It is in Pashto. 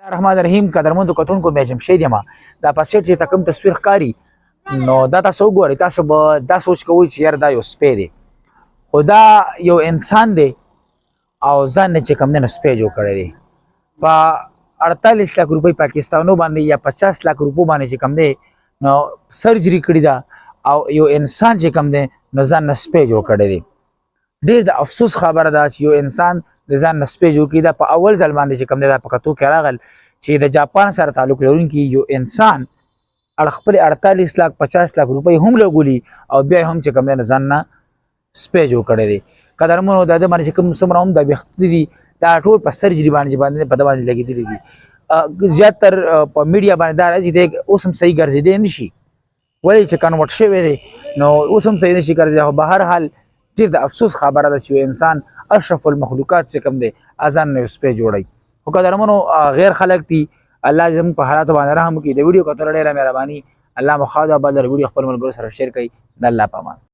الرحمن الرحیم قدرمنو کتونکو مې جمشید یم دا په سیټ چې ته کوم تصویر ښکاري نو دا تاسو وګورئ تاسو به دا سوچ کوئ چې یار دا یو سپی دی خو دا یو انسان دی او ځان نه چې کوم دی نو سپی جوړ کړی دی په 48 लाख روپۍ پاکستانو باندې یا 50 लाख روپو باندې چې کوم دی نو سرجري کړې ده او یو انسان چې کوم دی نو ځان نه سپی جوړ کړی دی ډېر د افسوس خبره ده چې یو انسان د ځان نه سپی جوړ کړي دا په اول ځل باندې چې کوم دی دا په کتو کې راغل چې د جاپان سره تعلق لرونکي یو انسان خپل 48 लाख 50 लाख روپۍ هم لګولي او بیا هم چې کوم دی ځان نه سپی جوړ کړی دی قدرمنو د ده باندې چې کوم څومره هم د ویښته دي دا ټول په سرجري باندې په ده باندې لګېدلي دي زیاتر په میډیا باندې دا راځي دی اوس هم صحیح ګرځېدی نه شي ولې چې کنورټ شوی دی نو اوس هم صحیح نه شي ګرځېدی خو به هر حال ډېر د افسوس خبره ده چې یو انسان اشرف المخلوقات چې کوم دی ځان نه یو سپی جوړوي خو قدرمنو غیر خلک دي الله زموږ په حالاتو باندې رحم وکړي د ویډیو کتلو ډېره مهرباني الله مو ښه او آباد لري ویډیو خپل ملګرو سره شیر کړئ د الله په امان